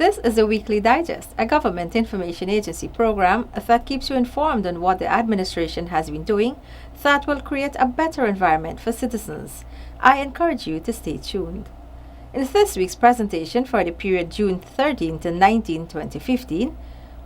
This is a weekly digest, a government information agency program that keeps you informed on what the administration has been doing that will create a better environment for citizens. I encourage you to stay tuned. In this week's presentation for the period June 13 to 19, 2015,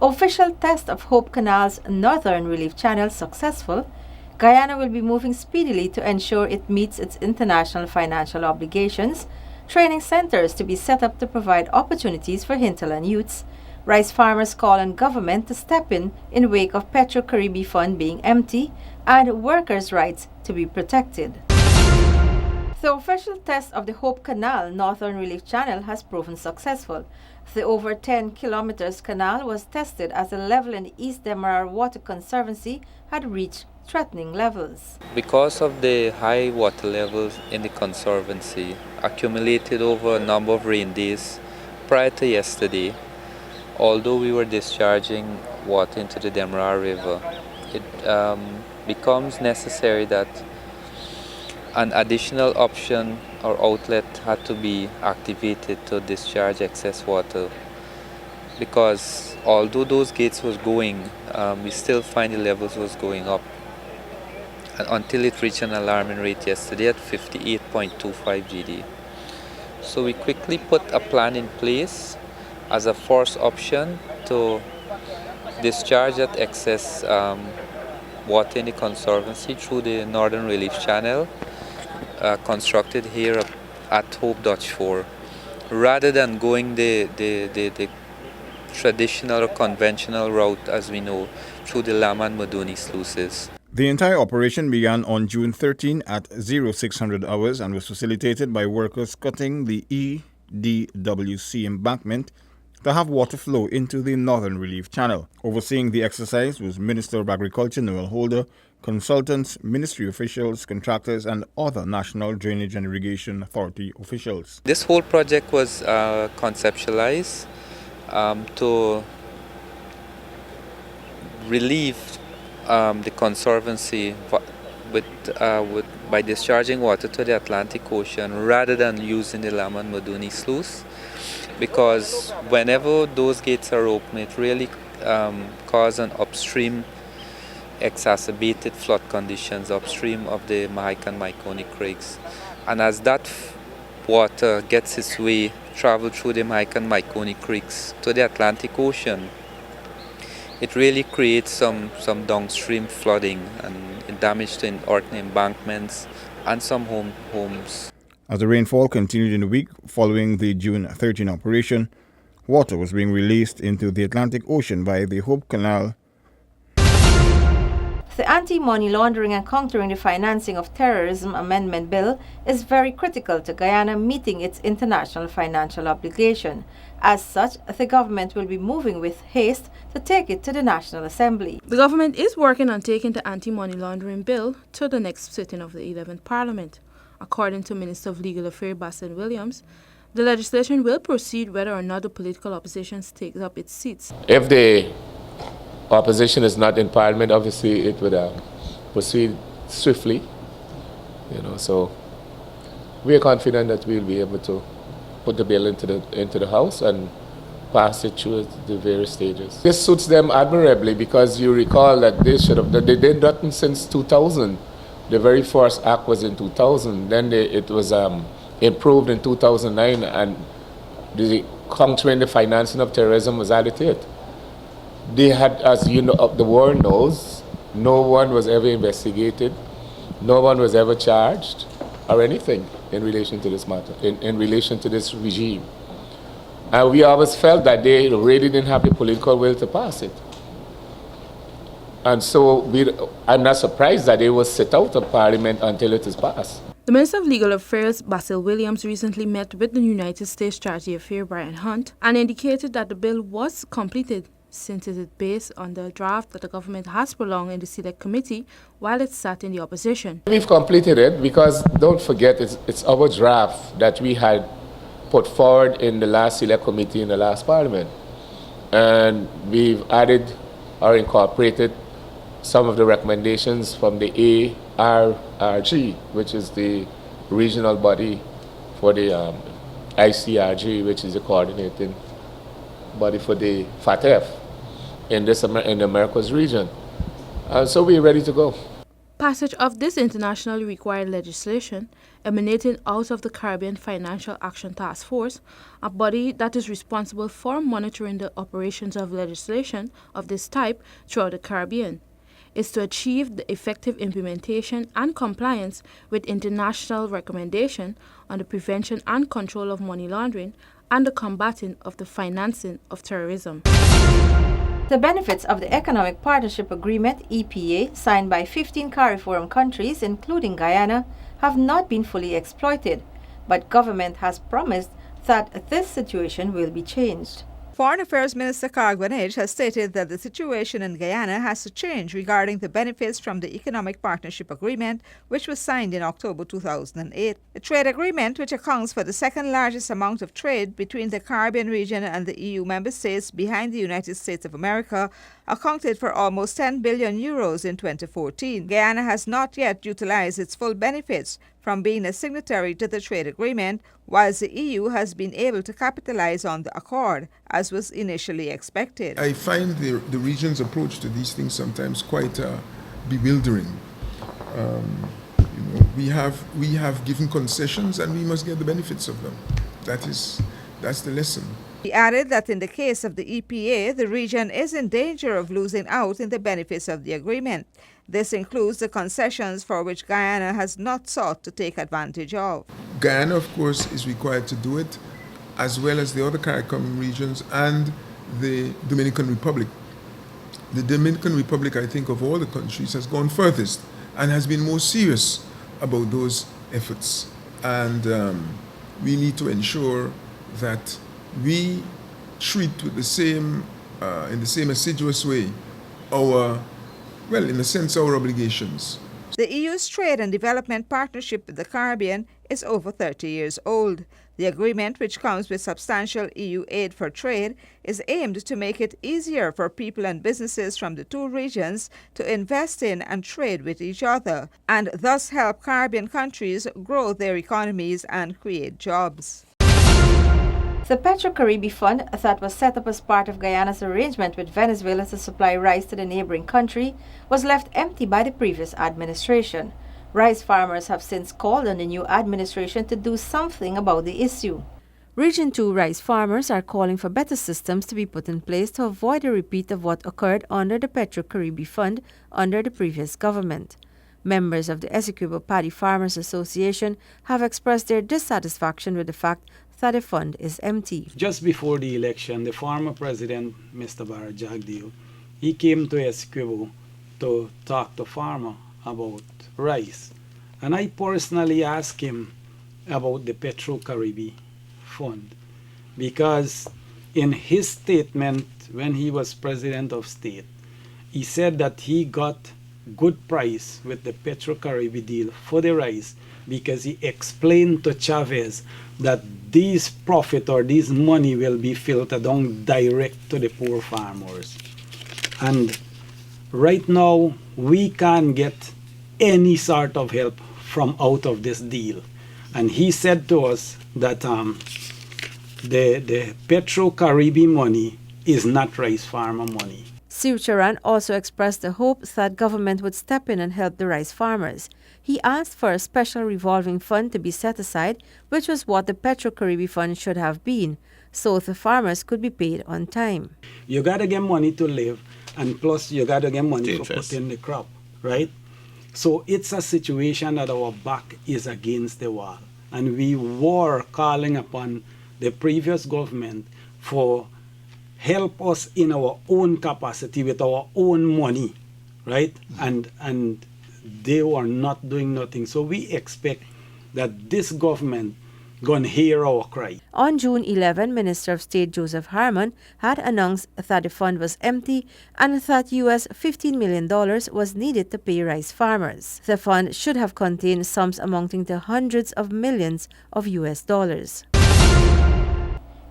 official test of Hope Canal's Northern Relief Channel successful, Guyana will be moving speedily to ensure it meets its international financial obligations, training centers to be set up to provide opportunities for hinterland youths, rice farmers call on government to step in wake of Petro-Caribbean fund being empty, and workers' rights to be protected. The official test of the Hope Canal Northern Relief Channel has proven successful. The over 10 kilometers canal was tested as the level in the East Enmore Water Conservancy had reached threatening levels. Because of the high water levels in the conservancy accumulated over a number of rain days prior to yesterday, although we were discharging water into the Enmore River, it becomes necessary that an additional option or outlet had to be activated to discharge excess water, because although those gates was going, we still find the levels was going up, and until it reached an alarming rate yesterday at 58.25 GD. So we quickly put a plan in place as a first option to discharge that excess water in the conservancy through the Northern Relief Channel constructed here at Hope Dutch Fort, rather than going the traditional or conventional route as we know through the Lam and Maduni sluices. The entire operation began on June 13 at 0600 hours and was facilitated by workers cutting the EDWC embankment to have water flow into the Northern Relief Channel. Overseeing the exercise was Minister of Agriculture Noel Holder, consultants, ministry officials, contractors, and other National Drainage and Irrigation Authority officials. This whole project was conceptualized to relieve the conservancy by discharging water to the Atlantic Ocean rather than using the Lam and Maduni sluice, because whenever those gates are open, it really causes an upstream exacerbated flood conditions upstream of the Mahik and Maikoni creeks. And as that water gets its way, travel through the Mahik and Maikoni creeks to the Atlantic Ocean, it really creates some downstream flooding and damage to earthen embankments and some homes. As the rainfall continued in the week following the June 13 operation, water was being released into the Atlantic Ocean via the Hope Canal. The Anti-Money Laundering and Countering the Financing of Terrorism Amendment Bill is very critical to Guyana meeting its international financial obligation. As such, the government will be moving with haste to take it to the National Assembly. The government is working on taking the Anti-Money Laundering Bill to the next sitting of the 11th Parliament. According to Minister of Legal Affairs Basil Williams, the legislation will proceed whether or not the political opposition takes up its seats. If the opposition is not in Parliament, obviously it would proceed swiftly. So we are confident that we'll be able to put the bill into the House and pass it through the various stages. This suits them admirably, because you recall that they did nothing since 2000. The very first act was in 2000. Then it was improved in 2009, and the countering the financing of terrorism was added to it. They had, as you know, the world knows, no one was ever investigated, no one was ever charged or anything in relation to this matter, in relation to this regime. And we always felt that they really didn't have the political will to pass it. And so I'm not surprised that they will sit out of Parliament until it is passed. The Minister of Legal Affairs, Basil Williams, recently met with the United States Strategy Affair Brian Hunt and indicated that the bill was completed, since it is based on the draft that the government has prolonged in the Select Committee while it sat in the opposition. We've completed it because, don't forget, it's our draft that we had put forward in the last Select Committee in the last Parliament. And we've added or incorporated some of the recommendations from the ARRG, which is the regional body for the ICRG, which is the coordinating body for the FATF in the Americas region. So we're ready to go. Passage of this internationally required legislation emanating out of the Caribbean Financial Action Task Force, a body that is responsible for monitoring the operations of legislation of this type throughout the Caribbean, is to achieve the effective implementation and compliance with international recommendation on the prevention and control of money laundering and the combating of the financing of terrorism. The benefits of the Economic Partnership Agreement, EPA, signed by 15 CARIFORUM countries, including Guyana, have not been fully exploited, but government has promised that this situation will be changed. Foreign Affairs Minister Carl Gwenage has stated that the situation in Guyana has to change regarding the benefits from the Economic Partnership Agreement, which was signed in October 2008. The trade agreement, which accounts for the second largest amount of trade between the Caribbean region and the EU member states behind the United States of America, accounted for almost 10 billion euros in 2014. Guyana has not yet utilized its full benefits from being a signatory to the trade agreement, whilst the EU has been able to capitalize on the accord, as was initially expected. I find the region's approach to these things sometimes quite bewildering. We have given concessions and we must get the benefits of them. That's the lesson. He added that in the case of the EPA, the region is in danger of losing out in the benefits of the agreement. This includes the concessions for which Guyana has not sought to take advantage of. Guyana, of course, is required to do it, as well as the other CARICOM regions and the Dominican Republic. The Dominican Republic, I think, of all the countries, has gone furthest and has been more serious about those efforts. And we need to ensure that we treat with the same, in the same assiduous way, in a sense, our obligations. The EU's trade and development partnership with the Caribbean is over 30 years old. The agreement, which comes with substantial EU aid for trade, is aimed to make it easier for people and businesses from the two regions to invest in and trade with each other, and thus help Caribbean countries grow their economies and create jobs. The Petro-Caribe Fund, that was set up as part of Guyana's arrangement with Venezuela to supply rice to the neighboring country, was left empty by the previous administration. Rice farmers have since called on the new administration to do something about the issue. Region 2 rice farmers are calling for better systems to be put in place to avoid a repeat of what occurred under the Petro-Caribe Fund under the previous government. Members of the Essequibo Paddy Farmers Association have expressed their dissatisfaction with the fact that the fund is empty. Just before the election, the former president, Mr. Barra Jagdeo, he came to Essequibo to talk to farmer about rice. And I personally asked him about the Petro-Caribe Fund, because in his statement when he was president of state, he said that he got good price with the Petro-Caribe deal for the rice, because he explained to Chavez that these profit or this money will be filtered down direct to the poor farmers. And right now, we can't get any sort of help from out of this deal. And he said to us that the Petro-Caribe money is not rice farmer money. Sue Charan also expressed the hope that government would step in and help the rice farmers. He asked for a special revolving fund to be set aside, which was what the Petro-Caribe Fund should have been, so the farmers could be paid on time. You got to get money to live, and plus you got to get money for putting the crop, right? So it's a situation that our back is against the wall. And we were calling upon the previous government for help us in our own capacity with our own money, right? And they were not doing nothing. So we expect that this government gonna hear our cry. On June 11, Minister of State Joseph Harmon had announced that the fund was empty and that US $15 million was needed to pay rice farmers. The fund should have contained sums amounting to hundreds of millions of US dollars.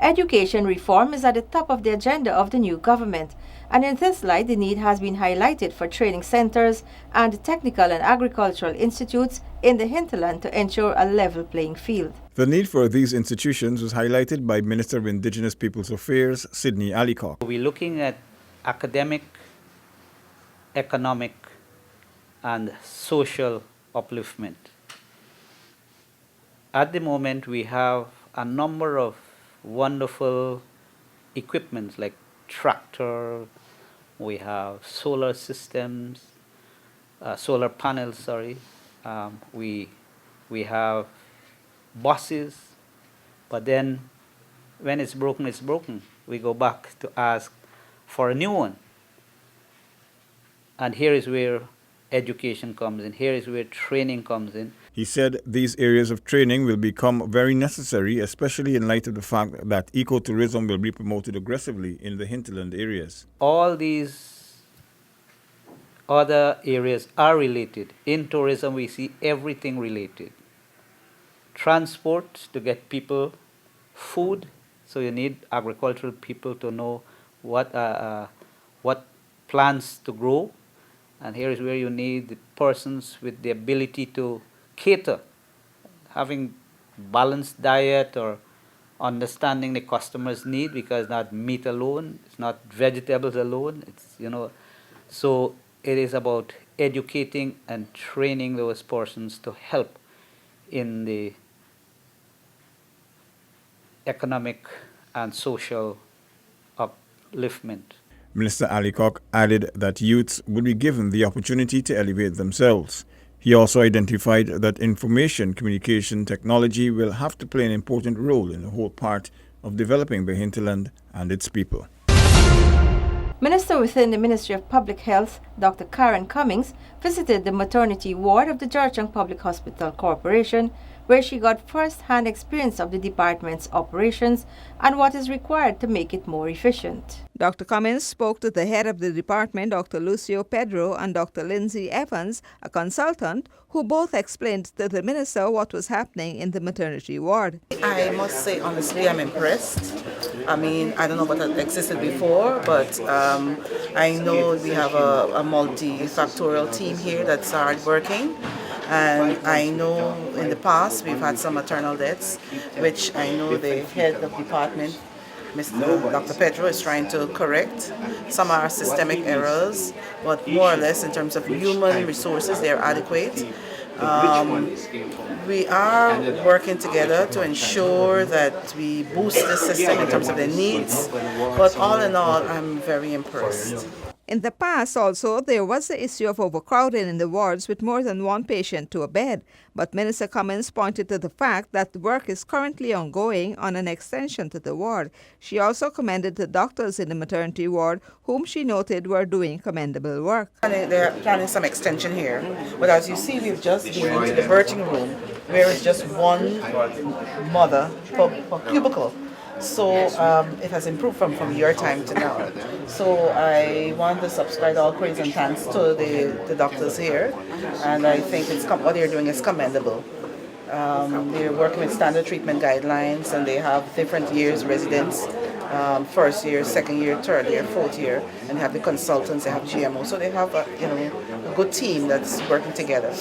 Education reform is at the top of the agenda of the new government, and in this light the need has been highlighted for training centers and technical and agricultural institutes in the hinterland to ensure a level playing field. The need for these institutions was highlighted by Minister of Indigenous Peoples Affairs, Sidney Allicock. We're looking at academic, economic, and social upliftment. At the moment, we have a number of wonderful equipments like tractor, we have solar systems, solar panels, we have buses, but then when it's broken, we go back to ask for a new one. And here is where education comes in, here is where training comes in. He said these areas of training will become very necessary, especially in light of the fact that ecotourism will be promoted aggressively in the hinterland areas. All these other areas are related. In tourism, we see everything related. Transport to get people food, so you need agricultural people to know what plants to grow. And here is where you need the persons with the ability to cater, having balanced diet or understanding the customer's need, because not meat alone, it's not vegetables alone, it's, so it is about educating and training those persons to help in the economic and social upliftment. Minister Allicock added that youths will be given the opportunity to elevate themselves. He also identified that information communication technology will have to play an important role in the whole part of developing the hinterland and its people. Minister within the Ministry of Public Health, Dr. Karen Cummings, visited the maternity ward of the Georgetown Public Hospital Corporation, where she got first-hand experience of the department's operations and what is required to make it more efficient. Dr. Cummings spoke to the head of the department, Dr. Lucio Pedro, and Dr. Lindsay Evans, a consultant, who both explained to the minister what was happening in the maternity ward. I must say, honestly, I'm impressed. I mean, I don't know what had existed before, but I know we have a multifactorial team here that's hard working. And I know in the past we've had some maternal deaths, which I know the head of department, Dr. Pedro, is trying to correct. Some are systemic errors, but more or less in terms of human resources, they're adequate. We are working together to ensure that we boost the system in terms of the needs, but all in all, I'm very impressed. In the past also, there was the issue of overcrowding in the wards with more than one patient to a bed, but Minister Cummings pointed to the fact that the work is currently ongoing on an extension to the ward. She also commended the doctors in the maternity ward, whom she noted were doing commendable work. They're planning some extension here, but as you see, we've just been into the birthing room, where it's just one mother per cubicle. So it has improved from your time to now. So I want to subscribe all praise and thanks to the doctors here, and I think what they're doing is commendable. They're working with standard treatment guidelines, and they have different years residents, first year, second year, third year, fourth year, and have the consultants, they have GMO. So they have a good team that's working together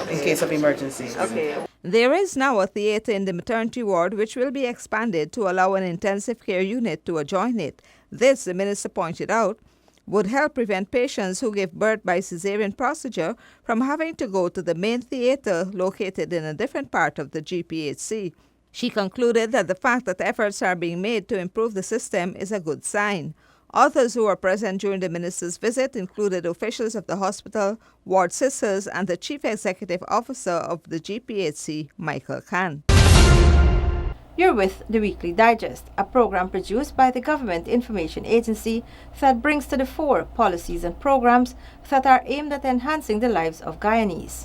in case of emergencies. Okay. There is now a theatre in the maternity ward which will be expanded to allow an intensive care unit to adjoin it. This, the minister pointed out, would help prevent patients who give birth by caesarean procedure from having to go to the main theatre located in a different part of the GPHC. She concluded that the fact that efforts are being made to improve the system is a good sign. Others who were present during the minister's visit included officials of the hospital, ward sisters, and the chief executive officer of the GPHC, Michael Khan. You're with the Weekly Digest, a program produced by the Government Information Agency that brings to the fore policies and programs that are aimed at enhancing the lives of Guyanese.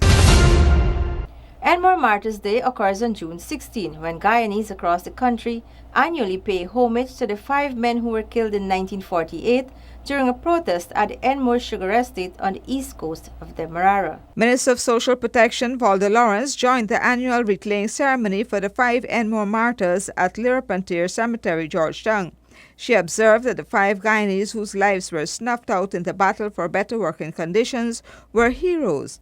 Enmore Martyrs Day occurs on June 16, when Guyanese across the country annually pay homage to the 5 men who were killed in 1948 during a protest at the Enmore sugar estate on the east coast of Demerara. Minister of Social Protection Valda Lawrence joined the annual wreath-laying ceremony for the 5 Enmore martyrs at Lirapantir Cemetery, Georgetown. She observed that the 5 Guyanese whose lives were snuffed out in the battle for better working conditions were heroes.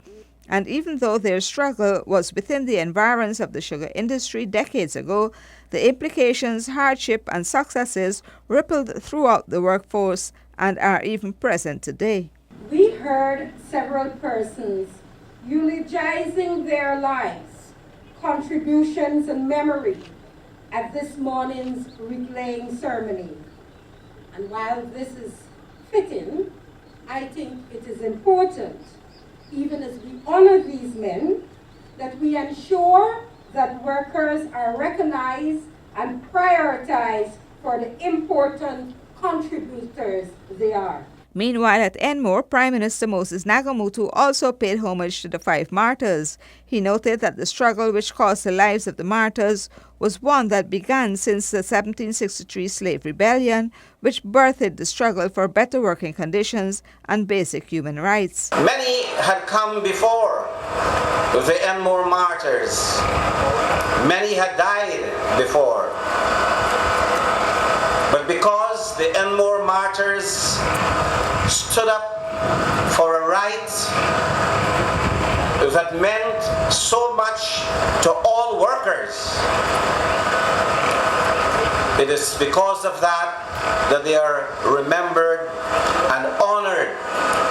And even though their struggle was within the environs of the sugar industry decades ago, the implications, hardship, and successes rippled throughout the workforce and are even present today. We heard several persons eulogizing their lives, contributions, and memory at this morning's wreath-laying ceremony. And while this is fitting, I think it is important, even as we honor these men, that we ensure that workers are recognized and prioritized for the important contributors they are. Meanwhile, at Enmore, Prime Minister Moses Nagamutu also paid homage to the 5 martyrs. He noted that the struggle which cost the lives of the martyrs was one that began since the 1763 slave rebellion, which birthed the struggle for better working conditions and basic human rights. Many had come before the Enmore martyrs. Many had died before. But because the Enmore martyrs stood up for a right that meant so much to all workers, it is because of that they are remembered and honored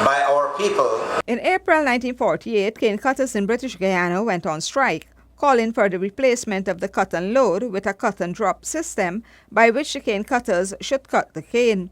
by our people. In April 1948, cane cutters in British Guyana went on strike, calling for the replacement of the cut and load with a cut and drop system by which the cane cutters should cut the cane.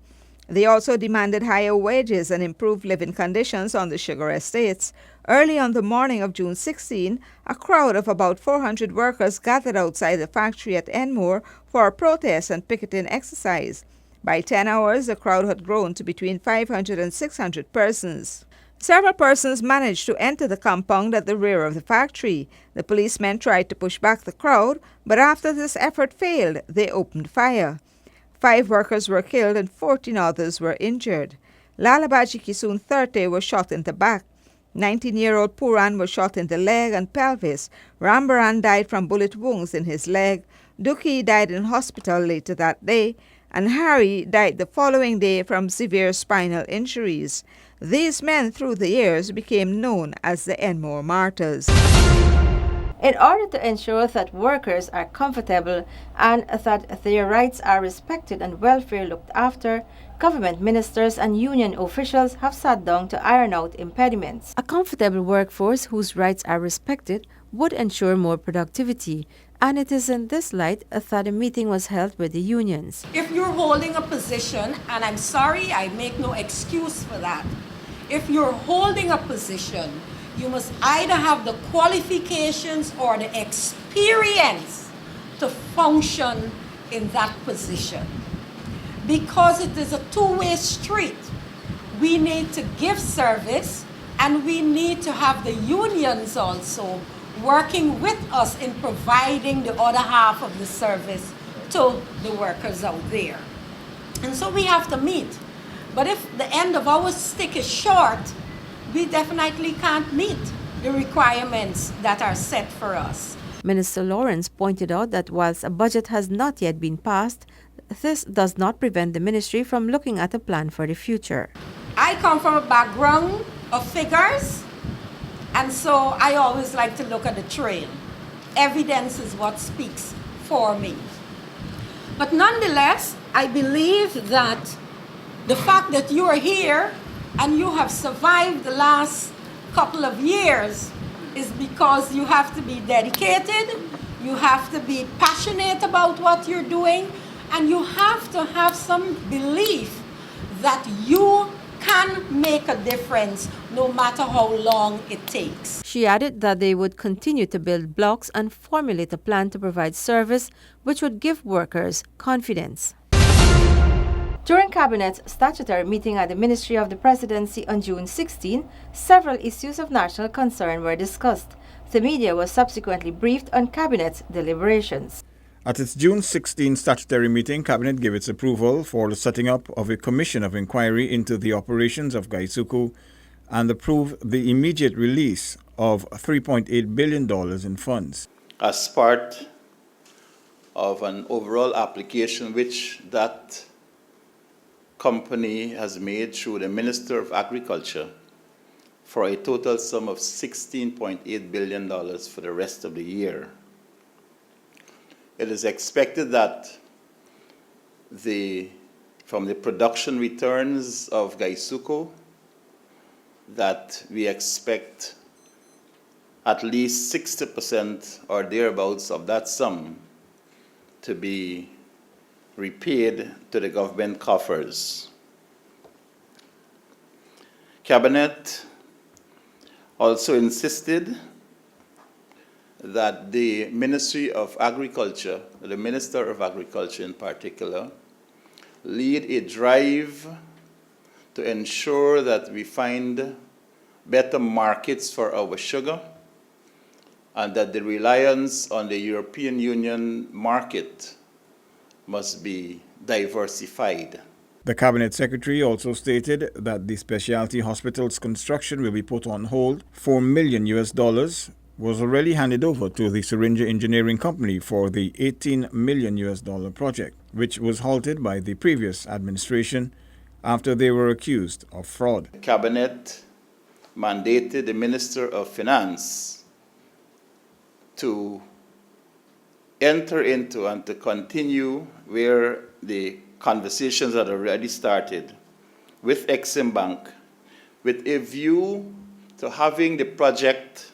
They also demanded higher wages and improved living conditions on the sugar estates. Early on the morning of June 16, a crowd of about 400 workers gathered outside the factory at Enmore for a protest and picketing exercise. By 10 hours, the crowd had grown to between 500 and 600 persons. Several persons managed to enter the compound at the rear of the factory. The policemen tried to push back the crowd, but after this effort failed, they opened fire. 5 workers were killed and 14 others were injured. Lalabaji Kisun 30 was shot in the back. 19-year-old Puran was shot in the leg and pelvis. Rambaran died from bullet wounds in his leg. Duki died in hospital later that day, and Harry died the following day from severe spinal injuries. These men through the years became known as the Enmore martyrs. In order to ensure that workers are comfortable and that their rights are respected and welfare looked after, government ministers and union officials have sat down to iron out impediments. A comfortable workforce whose rights are respected would ensure more productivity, and it is in this light that a meeting was held with the unions. If you're holding a position, and I'm sorry, I make no excuse for that, if you're holding a position, you must either have the qualifications or the experience to function in that position. Because it is a two-way street. We need to give service, and we need to have the unions also working with us in providing the other half of the service to the workers out there. And so we have to meet. But if the end of our stick is short, we definitely can't meet the requirements that are set for us. Minister Lawrence pointed out that whilst a budget has not yet been passed, this does not prevent the ministry from looking at a plan for the future. I come from a background of figures, and so I always like to look at the trail. Evidence is what speaks for me. But nonetheless, I believe that the fact that you are here and you have survived the last couple of years is because you have to be dedicated, you have to be passionate about what you're doing, and you have to have some belief that you can make a difference no matter how long it takes. She added that they would continue to build blocks and formulate a plan to provide service which would give workers confidence. During Cabinet's statutory meeting at the Ministry of the Presidency on June 16, several issues of national concern were discussed. The media was subsequently briefed on Cabinet's deliberations. At its June 16 statutory meeting, Cabinet gave its approval for the setting up of a commission of inquiry into the operations of Gaisuku and approved the immediate release of $3.8 billion in funds. As part of an overall application which that company has made through the Minister of Agriculture for a total sum of $16.8 billion for the rest of the year. It is expected that from the production returns of Gaisuku, that we expect at least 60% or thereabouts of that sum to be repaid to the government coffers. Cabinet also insisted that the Ministry of Agriculture, the Minister of Agriculture in particular, lead a drive to ensure that we find better markets for our sugar and that the reliance on the European Union market must be diversified. The Cabinet Secretary also stated that the specialty hospital's construction will be put on hold. $4 million was already handed over to the Syringa Engineering Company for the $18 million project, which was halted by the previous administration after they were accused of fraud. The Cabinet mandated the Minister of Finance to enter into and to continue where the conversations had already started with Exim Bank with a view to having the project,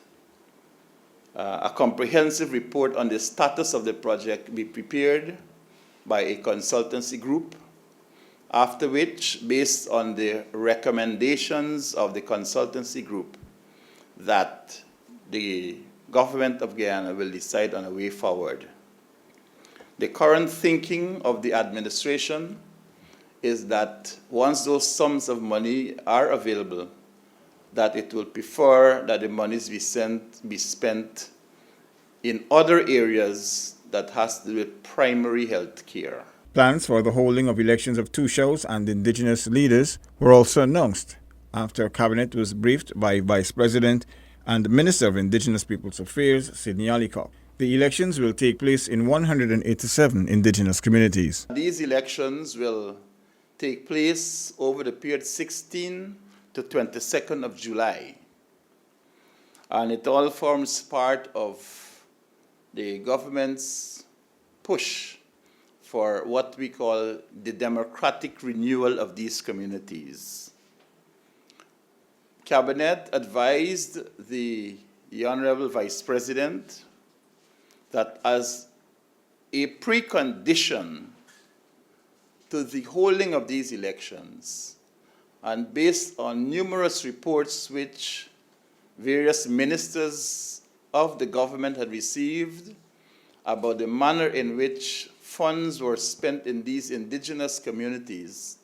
a comprehensive report on the status of the project be prepared by a consultancy group, after which, based on the recommendations of the consultancy group, that the government of Guyana will decide on a way forward. The current thinking of the administration is that once those sums of money are available, that it will prefer that the monies be spent in other areas that has to do with primary health care. Plans for the holding of elections of Tushos and indigenous leaders were also announced after Cabinet was briefed by Vice President and Minister of Indigenous Peoples Affairs, Sidney Alicop. The elections will take place in 187 indigenous communities. These elections will take place over the period 16 to 22nd of July. And it all forms part of the government's push for what we call the democratic renewal of these communities. Cabinet advised the Honorable Vice President that as a precondition to the holding of these elections, and based on numerous reports which various ministers of the government had received about the manner in which funds were spent in these indigenous communities,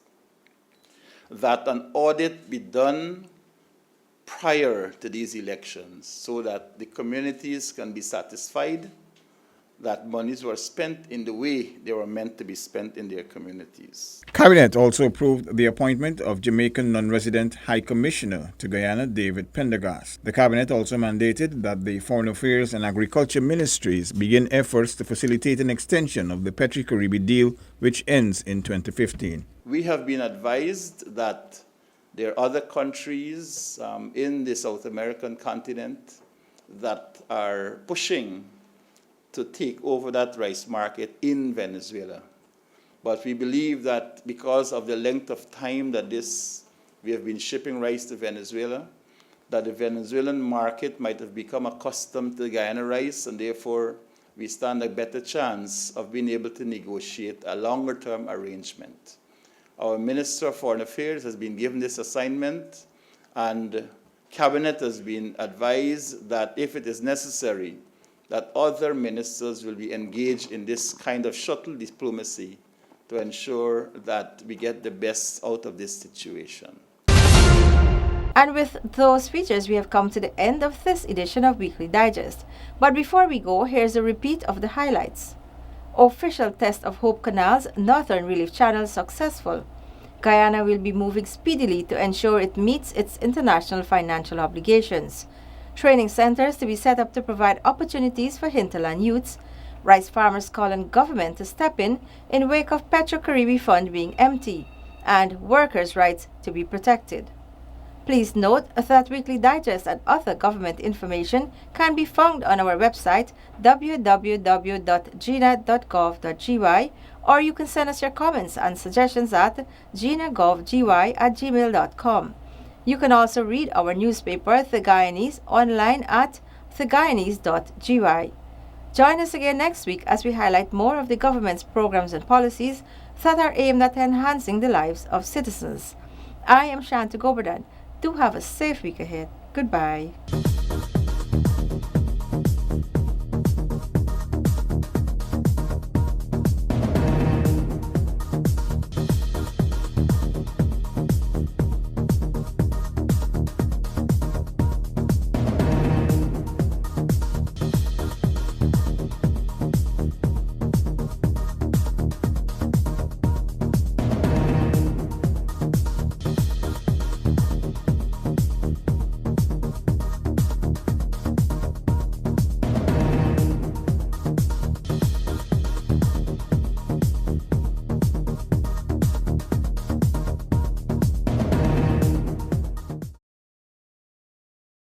that an audit be done prior to these elections so that the communities can be satisfied that monies were spent in the way they were meant to be spent in their communities. Cabinet also approved the appointment of Jamaican non-resident High Commissioner to Guyana, David Pendergast. The Cabinet also mandated that the Foreign Affairs and Agriculture Ministries begin efforts to facilitate an extension of the Petrie-Caribe deal, which ends in 2015. We have been advised that there are other countries in the South American continent that are pushing to take over that rice market in Venezuela. But we believe that because of the length of time that we have been shipping rice to Venezuela, that the Venezuelan market might have become accustomed to Guyana rice, and therefore we stand a better chance of being able to negotiate a longer-term arrangement. Our Minister of Foreign Affairs has been given this assignment, and Cabinet has been advised that if it is necessary, that other ministers will be engaged in this kind of shuttle diplomacy to ensure that we get the best out of this situation. And with those features, we have come to the end of this edition of Weekly Digest. But before we go, here's a repeat of the highlights. Official test of Hope Canal's Northern Relief Channel successful. Guyana will be moving speedily to ensure it meets its international financial obligations. Training centers to be set up to provide opportunities for hinterland youths. Rice farmers call on government to step in wake of Petro-Caribbean fund being empty, and workers' rights to be protected. Please note that Weekly Digest and other government information can be found on our website www.gina.gov.gy, or you can send us your comments and suggestions at ginagovgy@gmail.com. You can also read our newspaper, The Guyanese, online at theguyanese.gy. Join us again next week as we highlight more of the government's programs and policies that are aimed at enhancing the lives of citizens. I am Shanta Goberdan. Do have a safe week ahead. Goodbye.